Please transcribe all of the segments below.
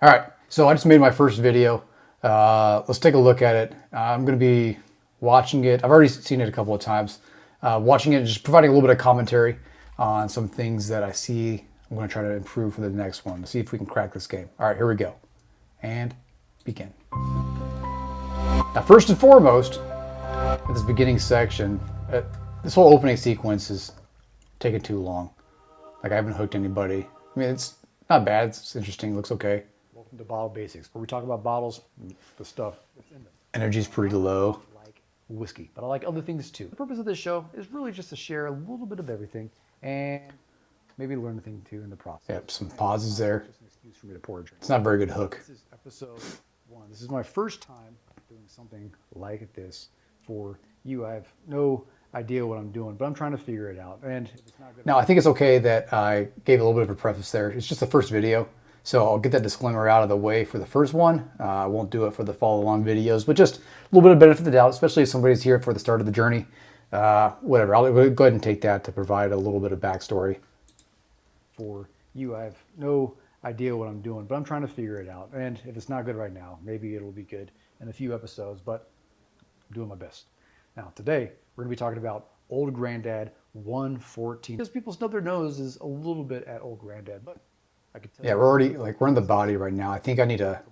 All right, so I just made my first video. Let's take a look at it. I'm going to be watching it. I've already seen it a couple of times. Watching it and just providing a little bit of commentary on some things that I see. I'm going to try to improve for the next one to see if we can crack this game. All right, here we go. And begin. Now, first and foremost, at this beginning section, this whole opening sequence is taking too long. Like, I haven't hooked anybody. I mean, it's not bad. It's interesting. It looks okay. Welcome to Bottle Basics, where we talk about bottles, the stuff that's in them. Energy's pretty low. Like whiskey, but I like other things too. The purpose of this show is really just to share a little bit of everything and maybe learn a thing too in the process. Yep, some pauses there. Just an excuse for me to pour a drink. It's not a very good hook. This is episode 1. This is my first time doing something like this for you. I have no idea what I'm doing, but I'm trying to figure it out. And if it's not good, Now, I think it's okay that I gave a little bit of a preface there. It's just the first video, so I'll get that disclaimer out of the way for the first one. I won't do it for the follow-on videos, but just a little bit of benefit of the doubt, especially if somebody's here for the start of the journey. Whatever, I'll go ahead and take that to provide a little bit of backstory. for you, I have no idea what I'm doing, but I'm trying to figure it out. And if it's not good right now, maybe it'll be good in a few episodes, but I'm doing my best. Now, today, we're going to be talking about Old Grandad 114. Because people snub their noses a little bit at Old Grandad, but I could tell Yeah, we're in the body right now. I think I need to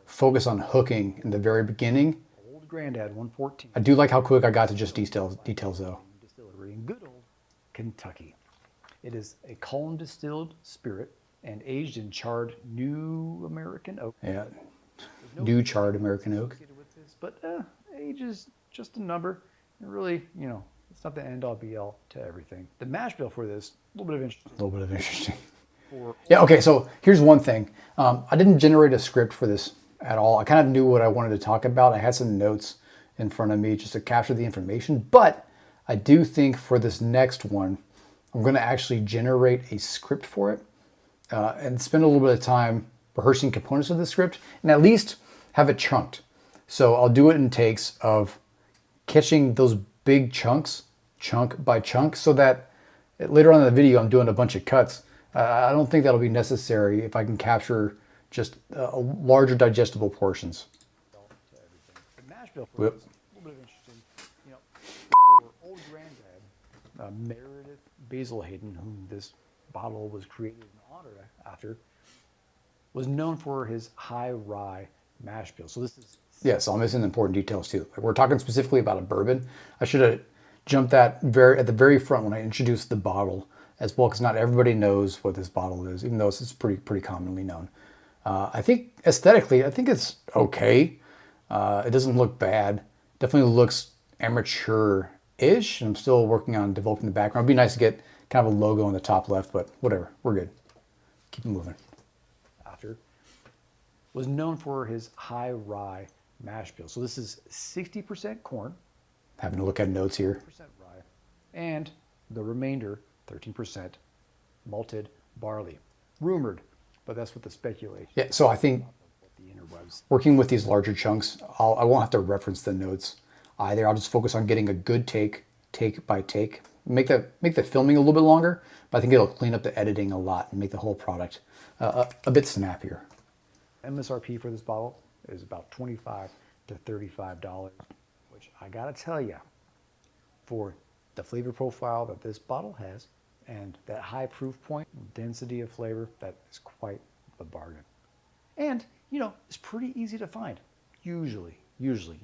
focus on hooking in the very beginning. Old Grandad 114 I do like how quick I got to just details though. Distillery in good old Kentucky. It is a column distilled spirit and aged in charred New American oak. Yeah, new charred American oak. Associated with this, but age is just a number. And really, it's not the end all be all to everything. The mash bill for this, a little bit of interesting. A little bit of interesting. For Yeah, okay, so here's one thing. I didn't generate a script for this at all. I kind of knew what I wanted to talk about. I had some notes in front of me just to capture the information, but I do think for this next one, I'm going to actually generate a script for it and spend a little bit of time rehearsing components of the script and at least have it chunked. So I'll do it in takes of catching those big chunks, chunk by chunk, so that later on in the video I'm doing a bunch of cuts. I don't think that'll be necessary if I can capture just larger digestible portions. the mash bill for Yep. this, a little bit of interesting. For Old Grandad, Meredith Basil Hayden, whom this bottle was created in honor after, was known for his high rye mash bill. So this is Yeah, so I'm missing important details too. Like, we're talking specifically about a bourbon. I should have jumped that at the very front when I introduced the bottle as well, because not everybody knows what this bottle is, even though it's pretty commonly known. I think aesthetically, I think it's okay. It doesn't look bad. Definitely looks amateur-ish. I'm still working on developing the background. It'd be nice to get kind of a logo on the top left, but whatever, we're good. Keep it moving. after, was known for his high rye mash bill. So this is 60% corn, Having to look at notes here. percent rye, and the remainder, 13%, malted barley. Rumored, but that's what the speculation. Yeah, so I think What the interwebs. working with these larger chunks, I won't have to reference the notes either. I'll just focus on getting a good take by take. Make the filming a little bit longer, but I think it'll clean up the editing a lot and make the whole product a bit snappier. MSRP for this bottle is about $25 to $35, which I gotta tell you, for the flavor profile that this bottle has and that high proof point, density of flavor, that is quite the bargain. And, it's pretty easy to find. Usually,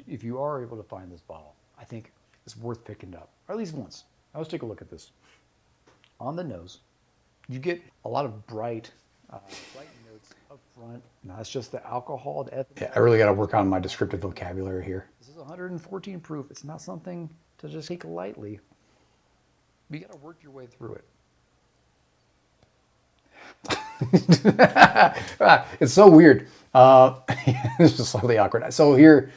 if you are able to find this bottle, I think it's worth picking up, or at least once. Now let's take a look at this. On the nose, you get a lot of bright notes up front. Now that's just the alcohol, the ethanol. Yeah, I really got to work on my descriptive vocabulary here. This is 114 proof. It's not something to just take lightly. You got to work your way through it. It's so weird. It's just slightly awkward. So here,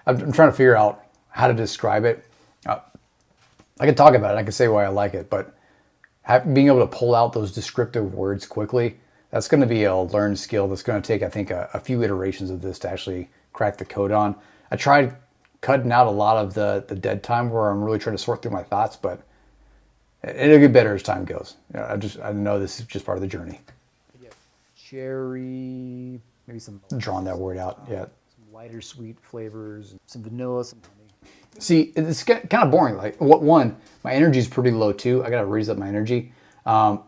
I'm trying to figure out how to describe it. I can talk about it. I can say why I like it, but being able to pull out those descriptive words quickly, that's going to be a learned skill. That's going to take, I think, a few iterations of this to actually crack the code on. I tried cutting out a lot of the dead time where I'm really trying to sort through my thoughts, but it'll get better as time goes. I know this is just part of the journey. Cherry maybe some Drawing that word out. Yeah. some lighter sweet flavors, some vanilla, some honey. See, it's kind of boring. Like, what one? My energy is pretty low too. I gotta raise up my energy. I'm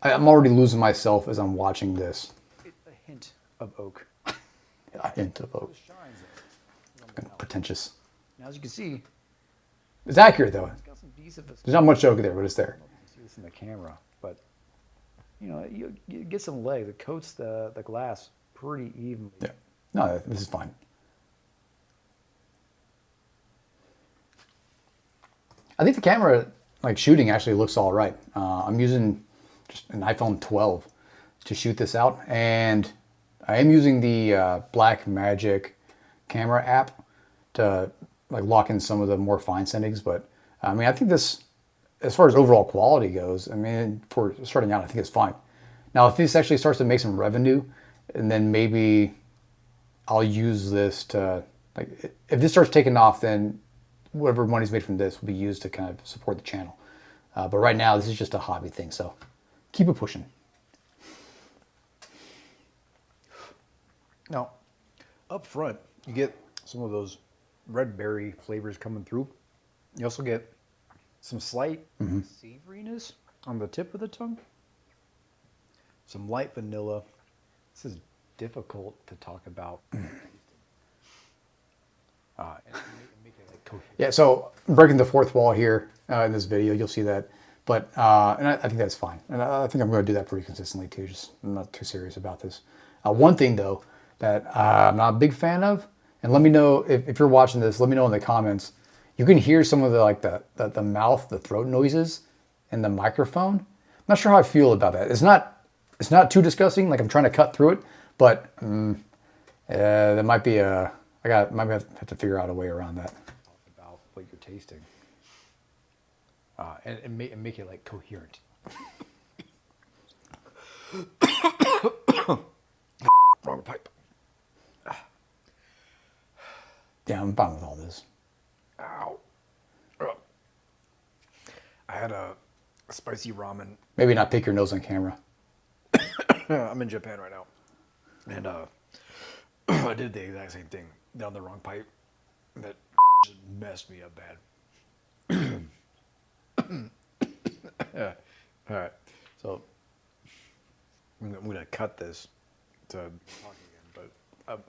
already losing myself as I'm watching this. A hint of oak. A hint of oak. Shines Pretentious. Now, as you can see, It's accurate though. it's got some decent. There's not much oak there, but it's there. You can see this in the camera, but you know, you get some leg. It coats the glass pretty evenly. Yeah. No, this is fine. I think the camera, like shooting, actually looks all right. I'm using just an iPhone 12 to shoot this out, and I am using the Blackmagic camera app to like lock in some of the more fine settings. But I mean, I think this, as far as overall quality goes, I mean, for starting out, I think it's fine. Now, if this actually starts to make some revenue, and then maybe I'll use this to, like, if this starts taking off, then whatever money's made from this will be used to kind of support the channel. But right now, this is just a hobby thing, so keep it pushing. Now, up front, you get some of those red berry flavors coming through. You also get some slight savoriness on the tip of the tongue. Some light vanilla. This is difficult to talk about. And make it like coherent. Yeah, so breaking the fourth wall here in this video, you'll see that. But, and I think that's fine. And I think I'm going to do that pretty consistently too. Just, I'm not too serious about this. One thing though, that I'm not a big fan of, and let me know if you're watching this, let me know in the comments. You can hear some of the mouth, the throat noises in the microphone. I'm not sure how I feel about that. It's not too disgusting, like I'm trying to cut through it, but there might be might have to figure out a way around that. About what you're tasting. And make it like coherent. Wrong pipe. Yeah, I'm fine with all this. Ow. Ugh. I had a spicy ramen. Maybe not pick your nose on camera. I'm in Japan right now. And I did the exact same thing down the wrong pipe. That just messed me up bad. Yeah. All right. So I'm going to cut this to talk again, but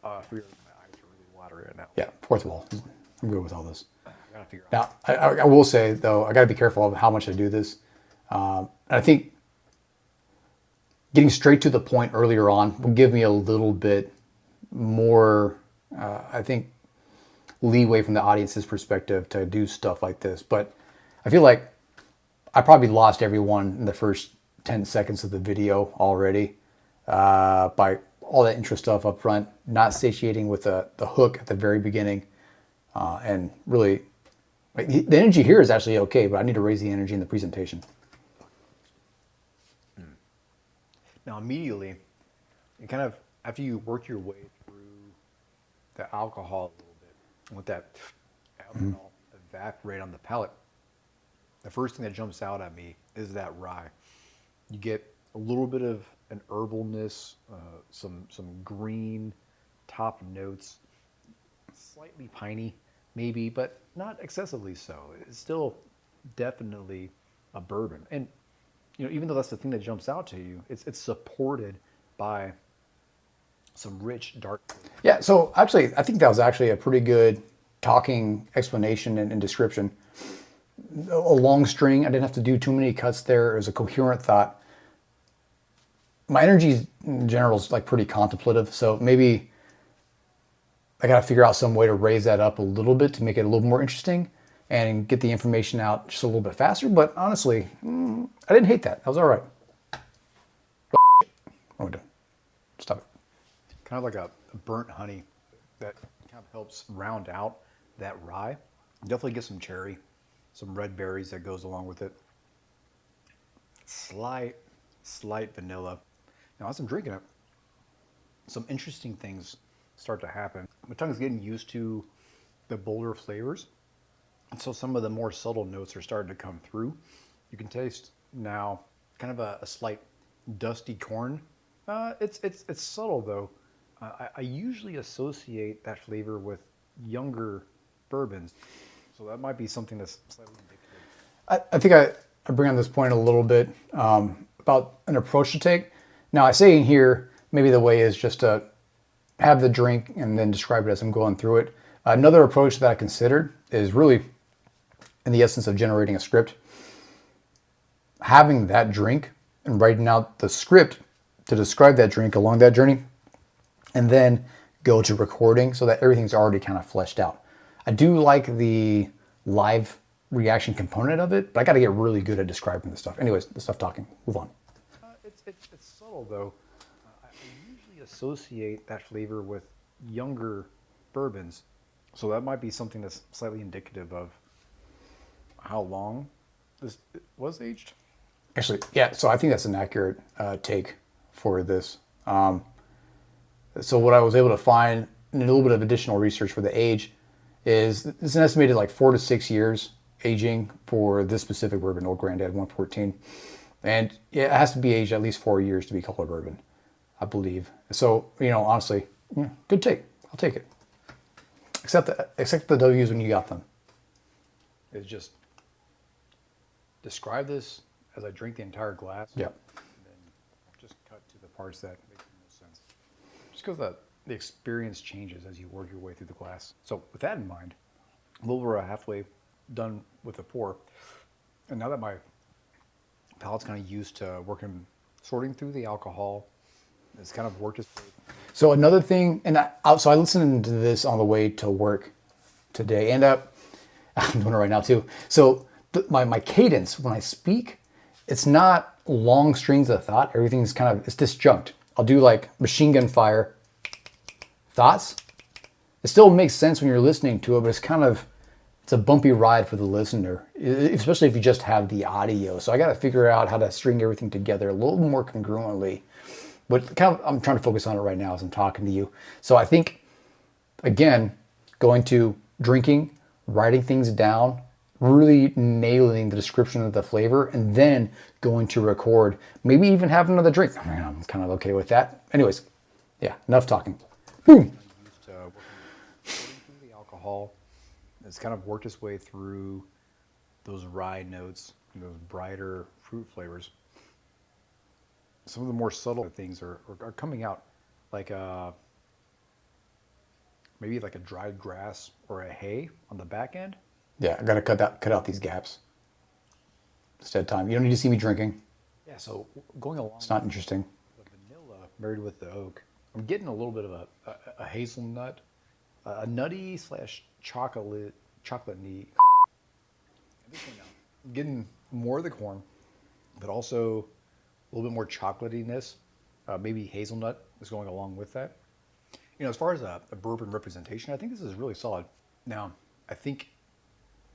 I figure my eyes are really watery right now. Yeah, fourth wall. I'm good with all this. I got to figure out. Now, I will say, though, I got to be careful of how much I do this. And I think getting straight to the point earlier on will give me a little bit more, I think, leeway from the audience's perspective to do stuff like this. But I feel like I probably lost everyone in the first 10 seconds of the video already by all that intro stuff up front, not satiating with the hook at the very beginning. And really, like, the energy here is actually okay, but I need to raise the energy in the presentation. Now, immediately, you kind of, after you work your way through the alcohol a little bit, let that alcohol evaporate on the palate, the first thing that jumps out at me is that rye. You get a little bit of an herbalness, some green top notes, slightly piney, maybe, but not excessively so. It's still definitely a bourbon. And you know, even though that's the thing that jumps out to you, it's supported by some rich dark flavor. Yeah, so actually, I think that was actually a pretty good talking explanation and description. A long string, I didn't have to do too many cuts there. It was a coherent thought. My energy in general is like pretty contemplative, so maybe I got to figure out some way to raise that up a little bit to make it a little more interesting and get the information out just a little bit faster. But honestly, I didn't hate that. That was all right. What are we doing? Stop it. Kind of like a burnt honey that kind of helps round out that rye. Definitely get some cherry, some red berries that goes along with it. Slight vanilla. Now, as I'm drinking it, some interesting things start to happen. My tongue's getting used to the bolder flavors. And so some of the more subtle notes are starting to come through. You can taste now kind of a slight dusty corn. It's subtle though. I usually associate that flavor with younger bourbons, so that might be something that's slightly indicative. I think I bring on this point a little bit about an approach to take. Now, I say in here, maybe the way is just to have the drink and then describe it as I'm going through it. Another approach that I considered is really in the essence of generating a script, having that drink and writing out the script to describe that drink along that journey, and then go to recording so that everything's already kind of fleshed out. I do like the live reaction component of it, but I got to get really good at describing the stuff. Anyways, the stuff talking. Move on. It's subtle though. I usually associate that flavor with younger bourbons, so that might be something that's slightly indicative of how long this was aged. Actually, yeah, so I think that's an accurate take for this. So what I was able to find in a little bit of additional research for the age is it's an estimated like 4 to 6 years aging for this specific bourbon, Old Grandad 114. And yeah, it has to be aged at least 4 years to be color bourbon, I believe. So, honestly, good take. I'll take it. Accept the W's when you got them. It's just describe this as I drink the entire glass. Yeah. And then just cut to the parts that make the most sense. Just because the experience changes as you work your way through the glass. So with that in mind, a little over halfway done with the pour. And now that my palate's kind of used to sorting through the alcohol, it's kind of worked its way. So another thing, and so I listened to this on the way to work today, and I'm doing it right now too. So my cadence when I speak, it's not long strings of thought. Everything's it's disjunct. I'll do like machine gun fire thoughts. It still makes sense when you're listening to it, but it's a bumpy ride for the listener, especially if you just have the audio. So I got to figure out how to string everything together a little more congruently. But I'm trying to focus on it right now as I'm talking to you. So I think, again, going to drinking, writing things down, really nailing the description of the flavor, and then going to record, maybe even have another drink. I'm kind of okay with that. Anyways, yeah, enough talking. Boom. Used to sorting through the alcohol. It's kind of worked its way through those rye notes and those brighter fruit flavors. Some of the more subtle things are coming out, like maybe like a dried grass or a hay on the back end. Yeah, I gotta cut out these gaps. Instead time. You don't need to see me drinking. Yeah, so going along, It's not interesting. the vanilla married with the oak, I'm getting a little bit of a hazelnut, a nutty slash chocolatey. I'm getting more of the corn, but also a little bit more chocolatiness. Maybe hazelnut is going along with that. As far as a bourbon representation, I think this is really solid. Now, I think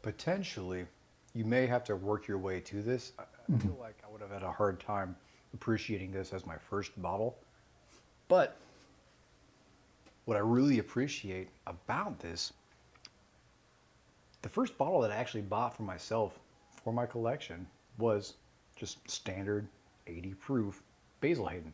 potentially you may have to work your way to this. I feel like I would have had a hard time appreciating this as my first bottle. But what I really appreciate about this, the first bottle that I actually bought for myself for my collection was just standard 80 proof Basil Hayden.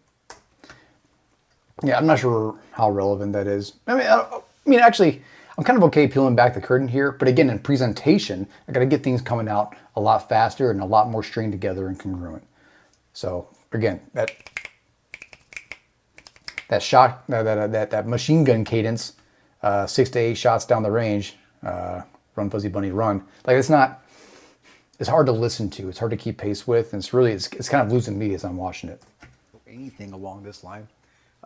Yeah, I'm not sure how relevant that is. I mean, actually, I'm kind of okay peeling back the curtain here, but again, in presentation, I got to get things coming out a lot faster and a lot more stringed together and congruent. So again, that shot, that machine gun cadence, 6 to 8 shots down the range, run Fuzzy Bunny run. Like it's hard to listen to. It's hard to keep pace with, and it's kind of losing me as I'm watching it. Anything along this line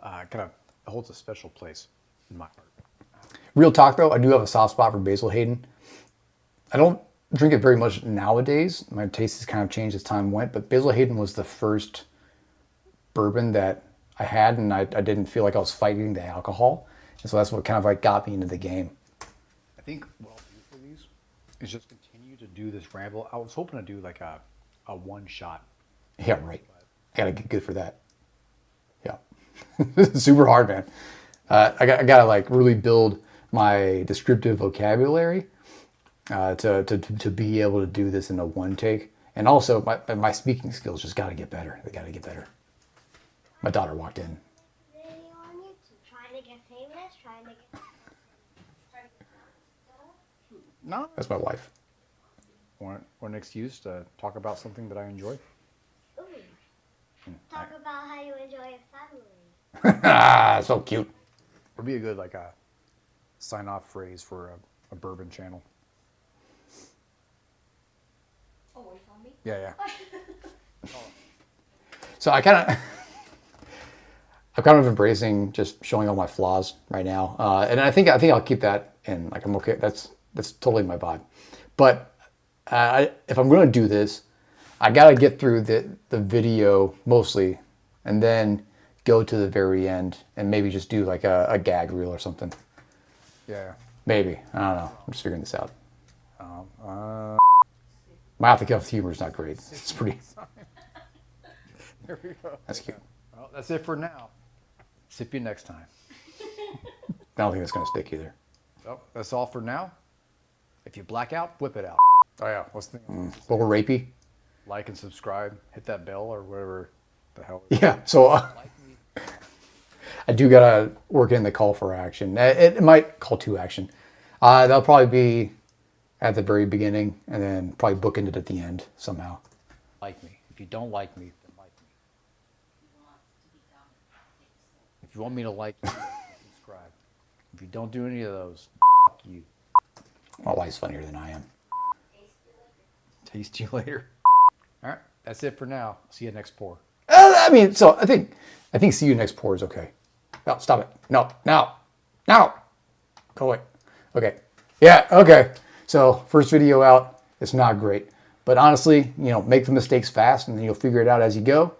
kind of holds a special place in my heart. Real talk though, I do have a soft spot for Basil Hayden. I don't drink it very much nowadays. My taste has kind of changed as time went, but Basil Hayden was the first bourbon that I had, and I didn't feel like I was fighting the alcohol. And so that's what kind of like got me into the game. I think what I'll do for these is just continue to do this ramble. I was hoping to do like a one shot. Yeah, right. I gotta get good for that. Yeah. This is super hard, man. I gotta like really build my descriptive vocabulary to be able to do this in a one take. And also my speaking skills just gotta get better. They gotta get better. My daughter walked in. Video on YouTube trying to get famous, trying to get. No, That's my wife. want an excuse to talk about something that I enjoy? Ooh. Talk about how you enjoy your family. So cute. Would be a good like a sign-off phrase for a bourbon channel. Oh, wait for me? Yeah, So I'm kind of embracing just showing all my flaws right now, and I think I'll keep that in. Like I'm okay. That's totally my vibe. But if I'm going to do this, I got to get through the video mostly, and then go to the very end and maybe just do like a gag reel or something. yeah. Maybe, I don't know. I'm just figuring this out. My aftercare humor is not great. It's pretty. There we go. That's cute. Well, that's it for now. Sip you next time. I don't think that's going to stick either. So that's all for now. If you black out, whip it out. Oh yeah, what's the thing? A little rapey. Like and subscribe. Hit that bell or whatever the hell. Yeah. So Like me. I do gotta work in the call for action. It might call to action. That'll probably be at the very beginning, and then probably bookend it at the end somehow. Like me. If you don't like me, then like me. If you want me to like you, subscribe. If you don't do any of those, f you. My wife's funnier than I am. Taste you later. All right, that's it for now. See you next pour. I mean, so I think see you next pour is okay. No, stop it. No, now. Go away. Okay. Yeah, okay. So first video out, it's not great. But honestly, make the mistakes fast and then you'll figure it out as you go.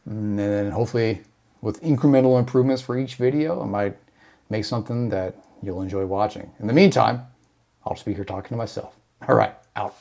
And then hopefully with incremental improvements for each video, I might make something that you'll enjoy watching. In the meantime, I'll just be here talking to myself. All right, out.